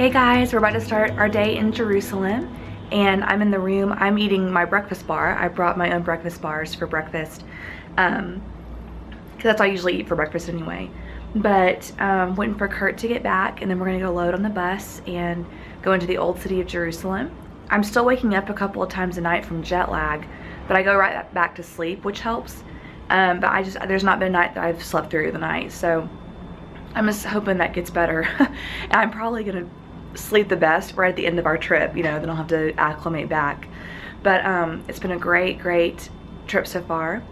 Hey guys, we're about to start our day in Jerusalem, and I'm in the room. I'm eating my breakfast bar. I brought my own breakfast bars for breakfast, because that's what I usually eat for breakfast anyway. But waiting for Kurt to get back, and then we're gonna go load on the bus and go into the old city of Jerusalem. I'm still waking up a couple of times a night from jet lag, but I go right back to sleep, which helps. But there's not been a night that I've slept through the night, so I'm just hoping that gets better. And I'm probably gonna sleep the best right at the end of our trip, you know, then I'll have to acclimate back. But it's been a great trip so far,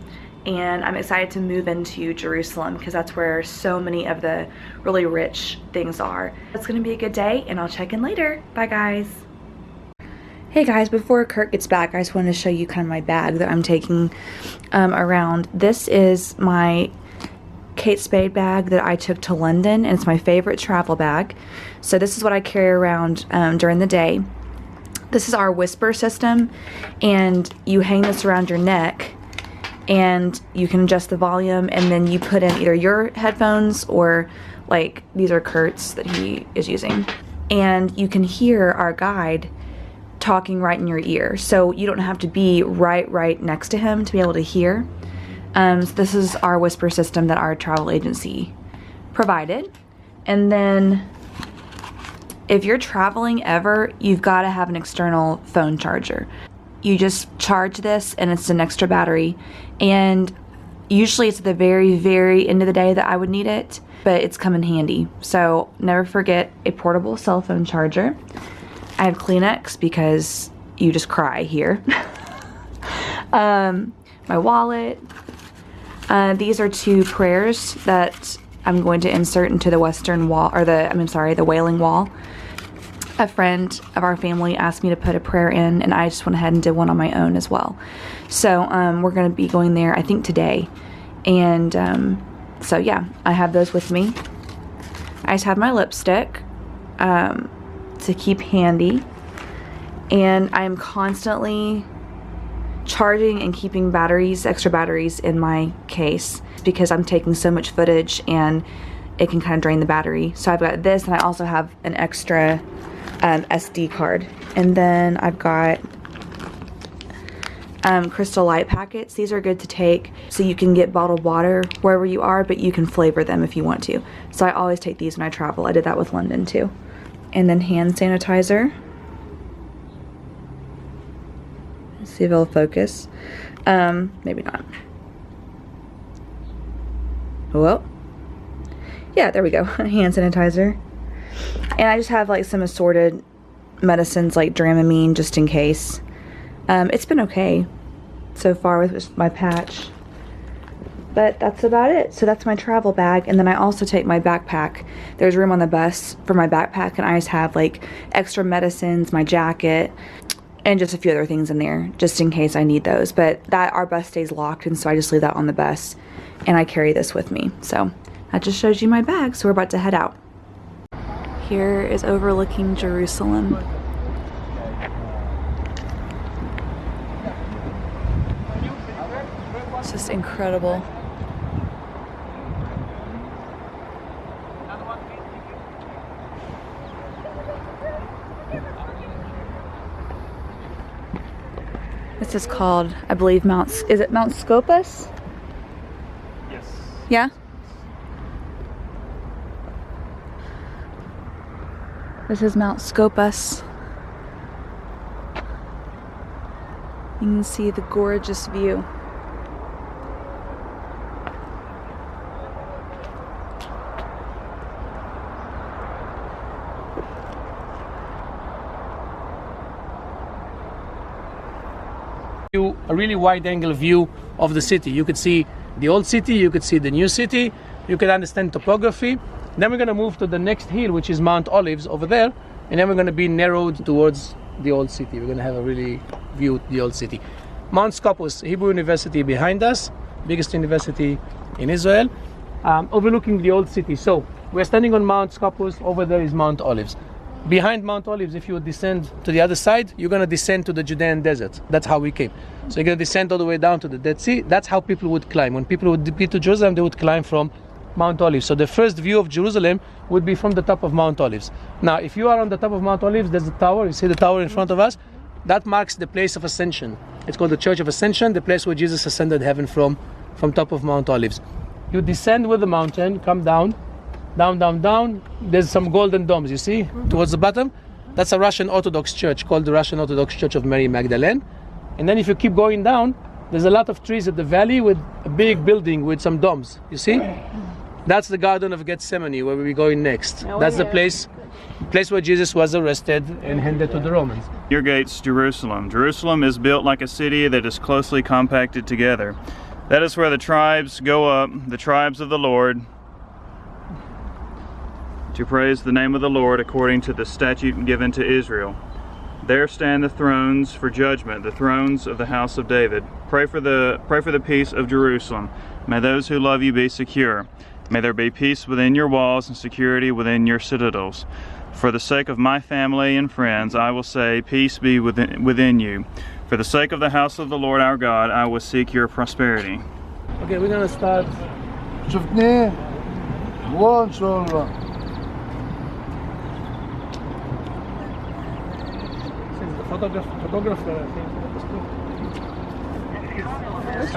and I'm excited to move into Jerusalem because that's where so many of the really rich things are. It's gonna be a good day, and I'll check in later. Bye guys. Hey guys, before Kurt gets back, I just wanted to show you kind of my bag that I'm taking around. This is my Kate Spade bag that I took to London, and it's my favorite travel bag. So this is what I carry around during the day. This is our whisper system, and you hang this around your neck and you can adjust the volume, and then you put in either your headphones or, like, these are Kurt's that he is using, and you can hear our guide talking right in your ear, so you don't have to be right next to him to be able to hear. So this is our whisper system that our travel agency provided. And then if you're traveling ever, you've got to have an external phone charger. You just charge this and it's an extra battery, and usually it's at the very end of the day that I would need it, but it's come in handy. So never forget a portable cell phone charger. I have Kleenex because you just cry here. My wallet. These are 2 prayers that I'm going to insert into the western wall, or the Wailing Wall. A friend of our family asked me to put a prayer in, and I just went ahead and did one on my own as well. So we're going to be going there, I think, today. And so yeah, I have those with me. I just have my lipstick to keep handy. And I'm constantly charging and keeping extra batteries in my case because I'm taking so much footage and it can kind of drain the battery. So I've got this, and I also have an extra SD card. And then I've got Crystal Light packets. These are good to take so you can get bottled water wherever you are, but you can flavor them if you want to. So I always take these when I travel. I did that with London too. And then hand sanitizer. Let's see if it'll focus. Maybe not. Well, yeah, there we go. Hand sanitizer. And I just have like some assorted medicines like Dramamine just in case. It's been okay so far with my patch. But that's about it. So that's my travel bag. And then I also take my backpack. There's room on the bus for my backpack, and I just have like extra medicines, my jacket, and just a few other things in there just in case I need those. But our bus stays locked, and so I just leave that on the bus, and I carry this with me. So that just shows you my bag. So we're about to head out. Here is overlooking Jerusalem. It's just incredible. This is called, I believe, is it Mount Scopus? Yes. Yeah? This is Mount Scopus. You can see the gorgeous view. A really wide angle view of the city. You could see the old city, you could see the new city, you could understand topography. Then we're going to move to the next hill, which is Mount Olives over there, and then we're going to be narrowed towards the old city. We're going to have a really view the old city. Mount Scopus, Hebrew University behind us, biggest university in Israel, overlooking the old city. So we're standing on Mount Scopus. Over there is Mount Olives. Behind Mount Olives, if you would descend to the other side, you're going to descend to the Judean desert. That's how we came. So you're going to descend all the way down to the Dead Sea. That's how people would climb. When people would be to Jerusalem, they would climb from Mount Olives. So the first view of Jerusalem would be from the top of Mount Olives. Now, if you are on the top of Mount Olives, there's a tower. You see the tower in front of us? That marks the place of ascension. It's called the Church of Ascension, the place where Jesus ascended heaven from top of Mount Olives. You descend with the mountain, come down, down. There's some golden domes, you see, towards the bottom. That's a Russian Orthodox church called the Russian Orthodox Church of Mary Magdalene. And then if you keep going down, there's a lot of trees at the valley with a big building with some domes, you see? That's the Garden of Gethsemane, where we'll be going next. That's the place where Jesus was arrested and handed to the Romans. Your gates, Jerusalem. Jerusalem is built like a city that is closely compacted together. That is where the tribes go up, the tribes of the Lord, to praise the name of the Lord according to the statute given to Israel. There stand the thrones for judgment, the thrones of the house of David. Pray for the peace of Jerusalem. May those who love you be secure. May there be peace within your walls and security within your citadels. For the sake of my family and friends, I will say, peace be within you. For the sake of the house of the Lord our God, I will seek your prosperity. Okay, we're gonna start. شفتني وان شاء الله. Since the photographer, I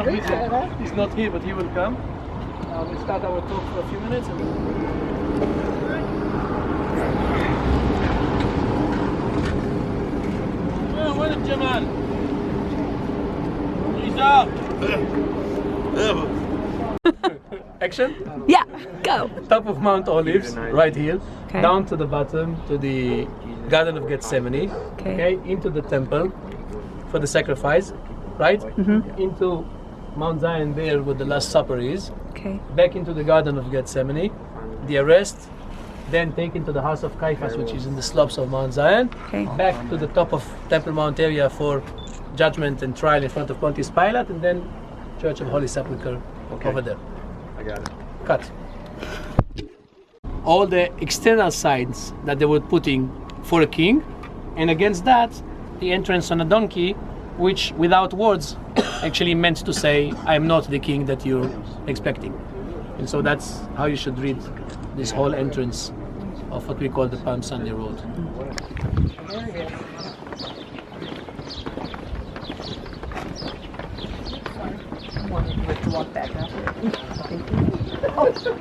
think, he's not here, but he will come. We'll start our talk for a few minutes. Where is Jamal? He's up. Action. Yeah, go. Top of Mount Olives, right here, Okay. down to the bottom to the Garden of Gethsemane, okay, into the temple for the sacrifice, right? Into Mount Zion there where the Last Supper is, Okay. back into the Garden of Gethsemane, the arrest, then taken to the house of Caiaphas, which is in the slopes of Mount Zion, Okay. back to the top of Temple Mount area for judgment and trial in front of Pontius Pilate, and then Church of Holy Sepulchre over there. I got it. Cut. All the external signs that they were putting for a king, and against that, the entrance on a donkey, which without words actually meant to say, I am not the king that you're expecting. And so that's how you should read this whole entrance of what we call the Palm Sunday Road.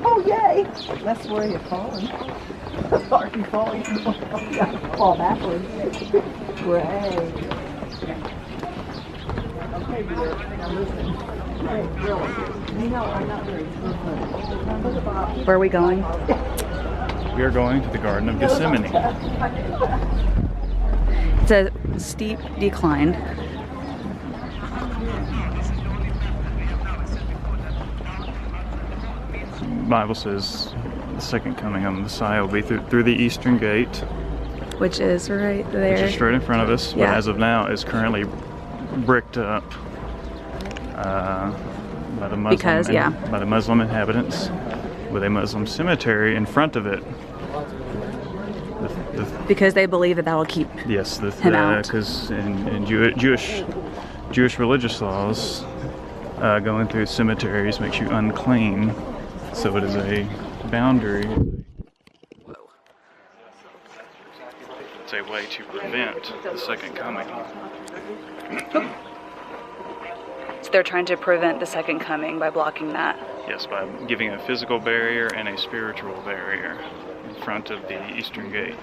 Oh, yay! That's where you're falling. Sorry, you're falling. Fall backwards. Great. Okay, now listen. Hey, really. You know, I'm not very good. Where are we going? We are going to the Garden of Gethsemane. It's a steep decline. The Bible says the second coming of the Messiah will be through the eastern gate, Which is right there. which is straight in front of us, but Yeah. as of now is currently bricked up by the Muslim by the Muslim inhabitants, with a Muslim cemetery in front of it. Because they believe that will keep Yes, him out. because in Jewish religious laws, going through cemeteries makes you unclean, so it is a boundary. It's a way to prevent the second coming. So they're trying to prevent the second coming by blocking that. Yes, by giving a physical barrier and a spiritual barrier in front of the eastern gate.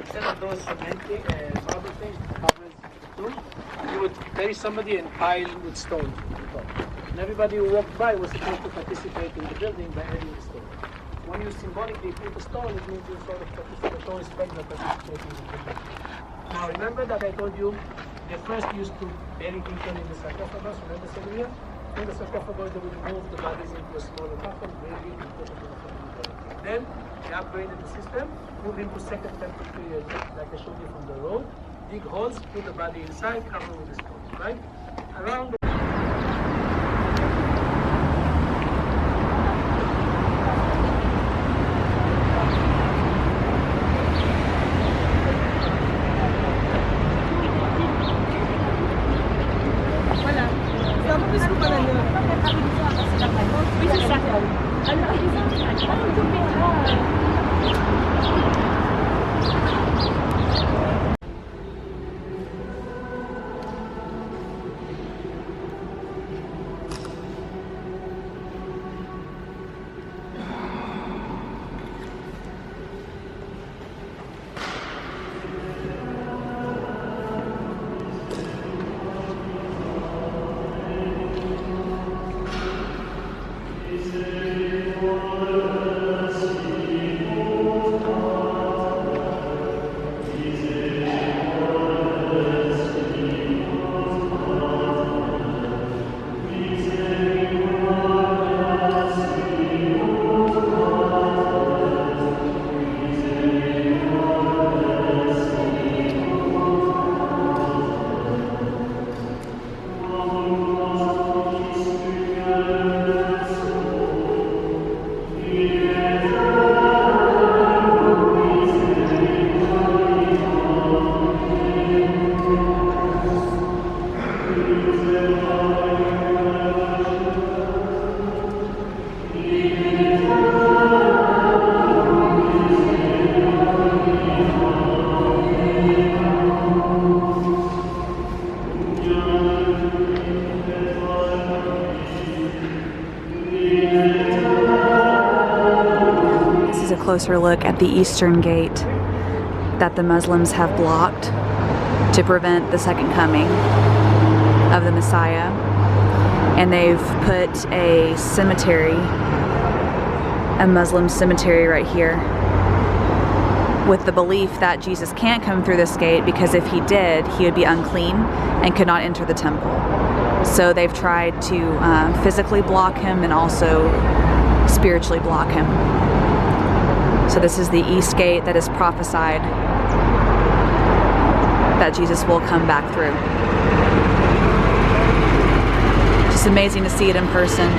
Instead of those cementing marble things, you would bury somebody and pile with stone on top. And everybody who walked by was supposed to participate in the building by adding the stone. When you symbolically put a stone, it means you sort of participate, the stone is present participating in the building. Now remember that I told you they first used to bury people in the sarcophagus, remember Samuel? In the sarcophagus they would move the bodies into a smaller coffin, grave it, and put it in a coffin. Then they upgraded the system, moved into second temple period, like I showed you from the road, dig holes, put the body inside, cover with the stones, right? Around the Closer look at the eastern gate that the Muslims have blocked to prevent the second coming of the Messiah. And they've put a cemetery, a Muslim cemetery right here, with the belief that Jesus can't come through this gate because if he did, he would be unclean and could not enter the temple. So they've tried to physically block him and also spiritually block him. So this is the east gate that is prophesied that Jesus will come back through. Just amazing to see it in person.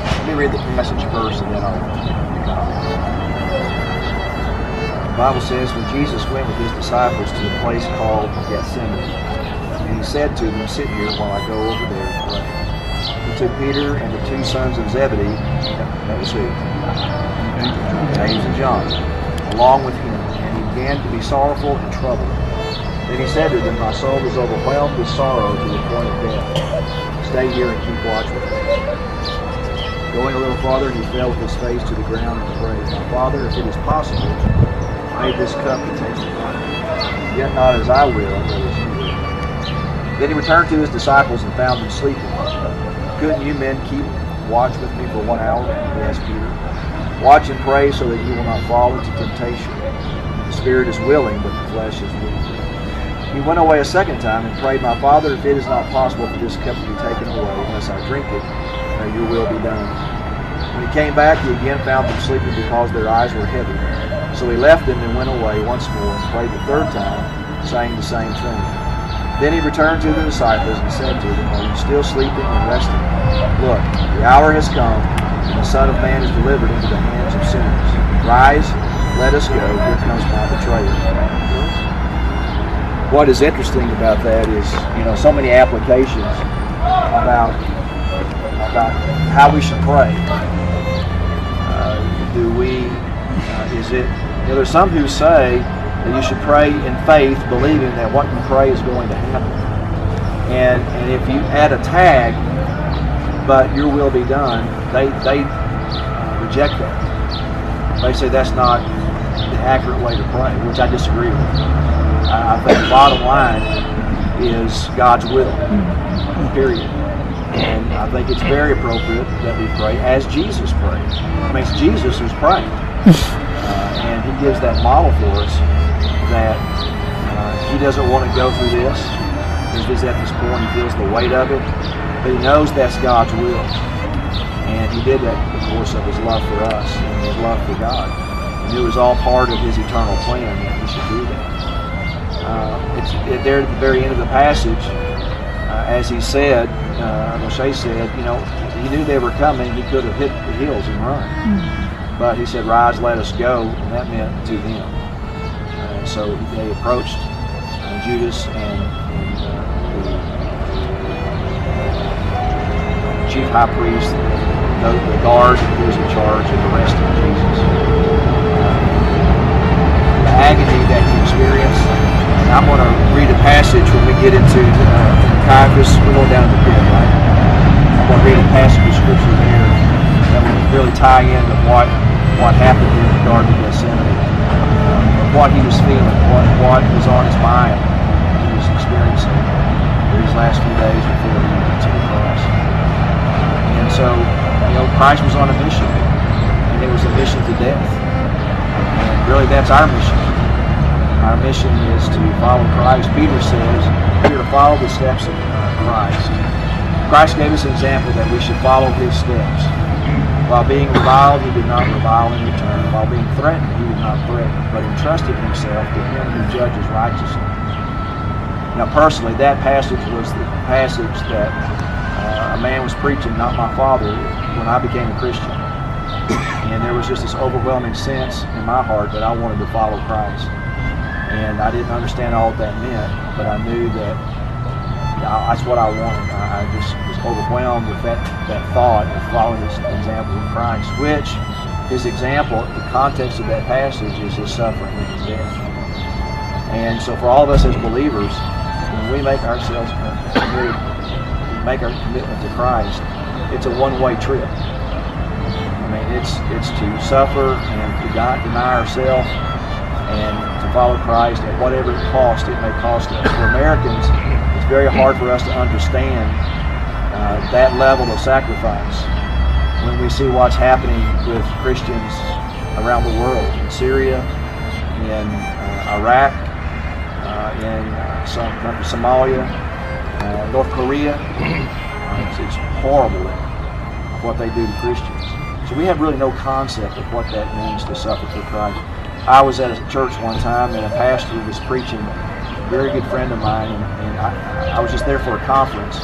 Let me read the message first and then I'll The Bible says, when Jesus went with his disciples to a place called Gethsemane, and he said to them, sit here while I go over there and pray. He took Peter and the two sons of Zebedee, that was who? James and John, along with him, and he began to be sorrowful and troubled. Then he said to them, my soul is overwhelmed with sorrow to the point of death. Stay here and keep watch with me. Going a little farther, he fell with his face to the ground and prayed, my Father, if it is possible, may this cup be taken from me. Yet not as I will, but as you will. Then he returned to his disciples and found them sleeping. Couldn't you men keep watch with me for 1 hour? He asked Peter. Watch and pray so that you will not fall into temptation. The spirit is willing, but the flesh is weak. He went away a second time and prayed, my Father, if it is not possible for this cup to be taken away unless I drink it, may your will be done. When he came back, he again found them sleeping because their eyes were heavy. So he left them and went away once more and prayed the third time, saying the same thing. Then he returned to the disciples and said to them, are you still sleeping and resting? Look, the hour has come, and the Son of Man is delivered into the hands of sinners. Rise, let us go, here comes my betrayer. What is interesting about that is, so many applications about how we should pray. There's some who say that you should pray in faith, believing that what you pray is going to happen. And if you add a tag, but your will be done, they reject that. They say that's not the accurate way to pray, which I disagree with. I think the bottom line is God's will, period. And I think it's very appropriate that we pray as Jesus prayed. I mean, it's Jesus who's praying. And he gives that model for us that he doesn't want to go through this. He's at this point, he feels the weight of it, but he knows that's God's will. And he did that, of course, of his love for us and his love for God. And it was all part of his eternal plan that he should do that. It's there at the very end of the passage, as he said, Moshe said, he knew they were coming. He could have hit the hills and run. But he said, rise, let us go, and that meant to them. So they approached Judas and the chief high priest, the guard who was in charge of arresting Jesus. The agony that he experienced. And I'm going to read a passage when we get into Caiaphas. We're going down to the pit, right? I'm going to read a passage of scripture there that will really tie into what happened here in the Garden of Gethsemane, what he was feeling, what was on his mind, he was experiencing these last few days before he went to the cross. And so, Christ was on a mission, and it was a mission to death. And really, that's our mission. Our mission is to follow Christ. Peter says we're to follow the steps of Christ. Christ gave us an example that we should follow his steps. While being reviled, he did not revile in return. While being threatened, he did not threaten, but entrusted himself to him who judges righteously. Now, personally, that passage was the passage that a man was preaching, not my father, when I became a Christian. And there was just this overwhelming sense in my heart that I wanted to follow Christ. And I didn't understand all that meant, but I knew that that's what I wanted. I just was overwhelmed with that thought of following his example of Christ, which his example, the context of that passage is his suffering and his death. And so for all of us as believers, when we make ourselves committed, make our commitment to Christ, it's a one-way trip. I mean, it's to suffer and to deny ourselves and to follow Christ at whatever cost it may cost us. For Americans, it's very hard for us to understand that level of sacrifice when we see what's happening with Christians around the world, in Syria, in Iraq, in Somalia, North Korea. It's horrible what they do to Christians. So we have really no concept of what that means to suffer for Christ. I was at a church one time and a pastor was preaching, a very good friend of mine, and I was just there for a conference.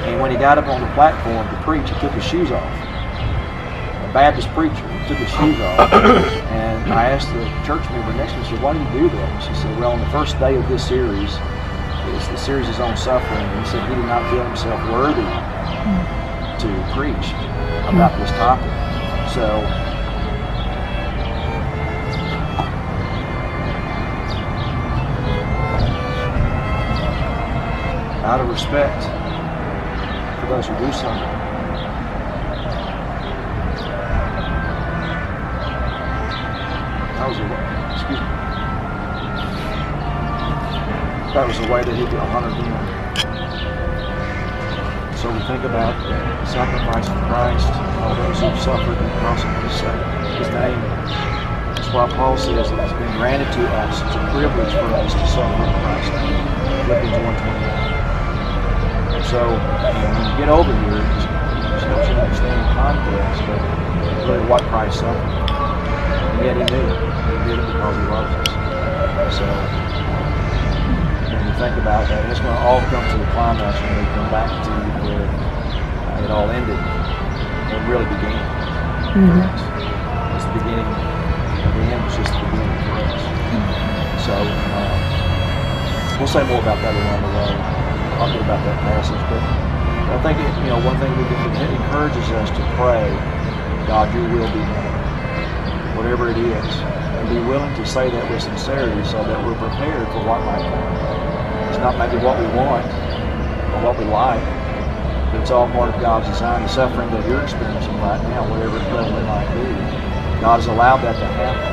And when he got up on the platform to preach, he took his shoes off. A Baptist preacher took his shoes off. And I asked the church member next to me, I said, why do you do that? And she said, well, on the first day of this series, the series is on suffering. And he said he did not feel himself worthy to preach about this topic. So, out of respect for those who do something, that was a way that he could honor him. So we think about the sacrifice of Christ, all those who've suffered because of his name. That's why Paul says that it's been granted to us, it's a privilege for us to suffer in Christ's name. Philippians 1:21. So when you get over here, it just helps you understand the context of really what Christ suffered. And yet he knew it. He did it because he loves us. So when you think about that, it's going to all come to the climax when we come back to where it all ended. It really began. It's the beginning. The end was just the beginning for us. So we'll say more about that along the way. I'll talk about that passage, but I think one thing it encourages us to pray, God, your will be done, whatever it is, and be willing to say that with sincerity so that we're prepared for what might come. It's not maybe what we want or what we like, but it's all part of God's design. The suffering that you're experiencing right now, whatever level it might be, God has allowed that to happen,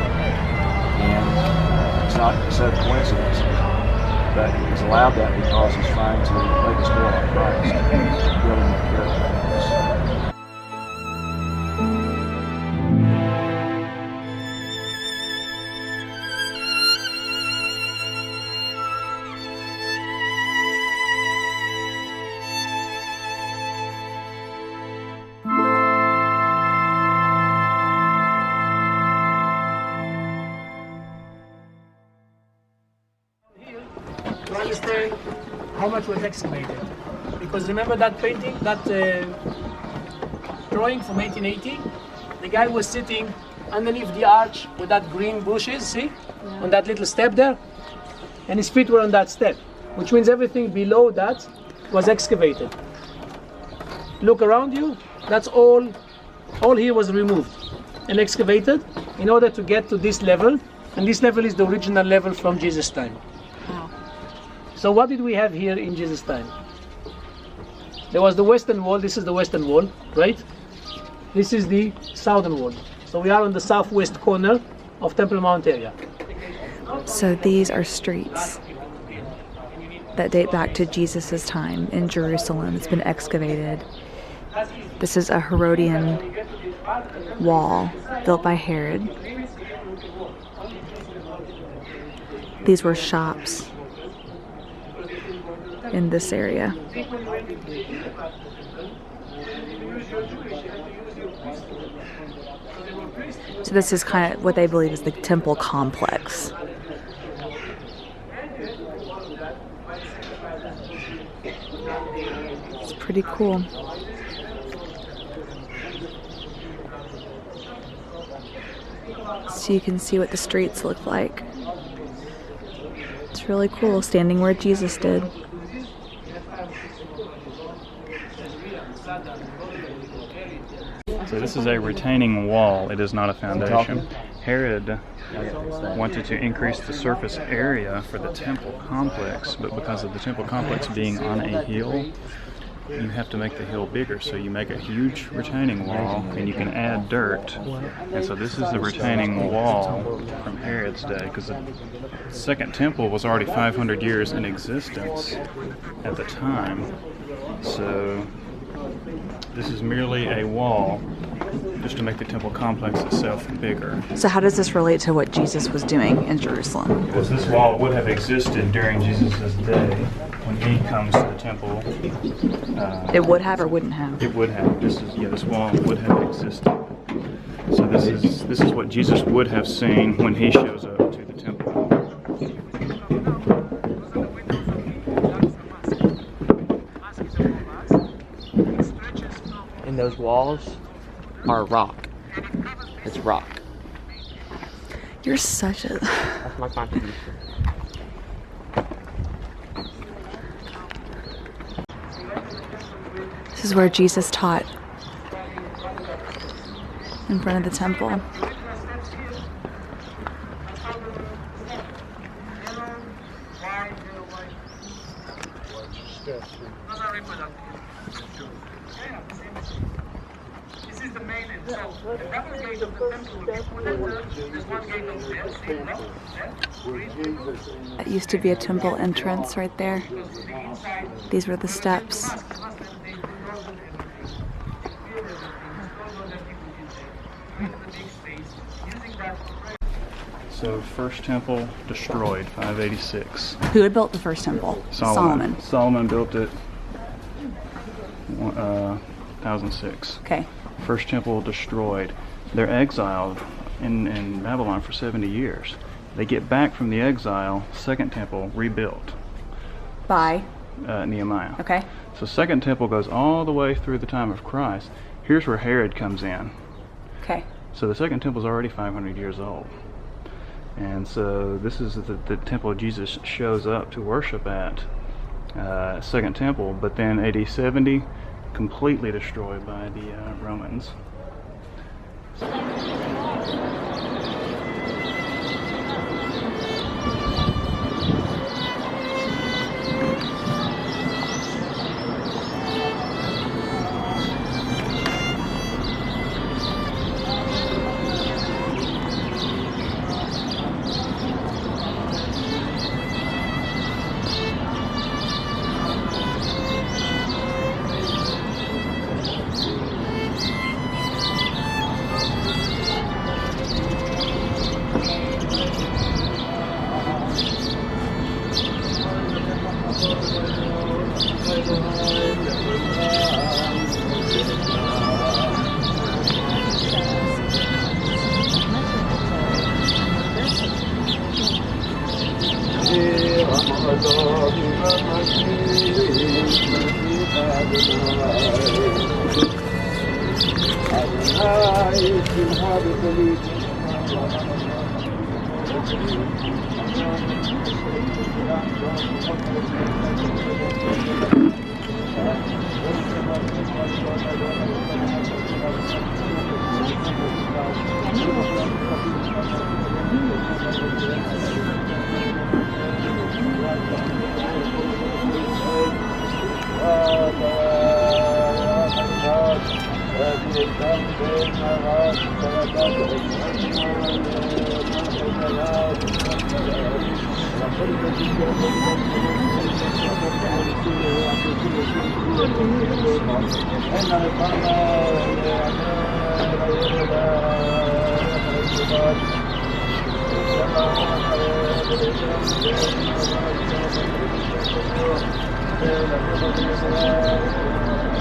and it's not a set of coincidences. But he's allowed that because he's trying to make us more like Christ, building the character in us. To understand how much was excavated. Because remember that painting, that drawing from 1880. The guy was sitting underneath the arch with that green bushes, see? On that little step there. And his feet were on that step, which means everything below that was excavated. Look around you, that's all here was removed and excavated in order to get to this level. And this level is the original level from Jesus' time. Wow. So what did we have here in Jesus' time? There was the western wall. This is the western wall, right? This is the southern wall. So we are on the southwest corner of Temple Mount area. So these are streets that date back to Jesus' time in Jerusalem. It's been excavated. This is a Herodian wall built by Herod. These were shops in this area. So this is kind of what they believe is the temple complex. It's pretty cool. So you can see what the streets look like. It's really cool, standing where Jesus did. So this is a retaining wall. It is not a foundation. Herod wanted to increase the surface area for the temple complex, but because of the temple complex being on a hill, you have to make the hill bigger. So you make a huge retaining wall, and you can add dirt. And so this is the retaining wall from Herod's day, because the second temple was already 500 years in existence at the time. So this is merely a wall just to make the temple complex itself bigger. So how does this relate to what Jesus was doing in Jerusalem? Because this wall would have existed during Jesus' day when he comes to the temple. It would have or wouldn't have? It would have. This wall would have existed. So this is what Jesus would have seen when he shows up to the temple. And those walls are rock. It's rock. You're such a... That's my contribution. This is where Jesus taught, in front of the temple. This is the main entrance. The double gate of the temple, there's one gate over there, see, no? That used to be a temple entrance right there. These were the steps. So first temple destroyed, 586. Who had built the first temple? Solomon. Solomon built it 1006. Okay. First temple destroyed. They're exiled in Babylon for 70 years. They get back from the exile, second temple rebuilt. By? Nehemiah. Okay. So second temple goes all the way through the time of Christ. Here's where Herod comes in. Okay. So the second temple is already 500 years old. And so this is the temple Jesus shows up to worship at, second temple, but then AD 70, completely destroyed by the Romans.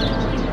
Thank you.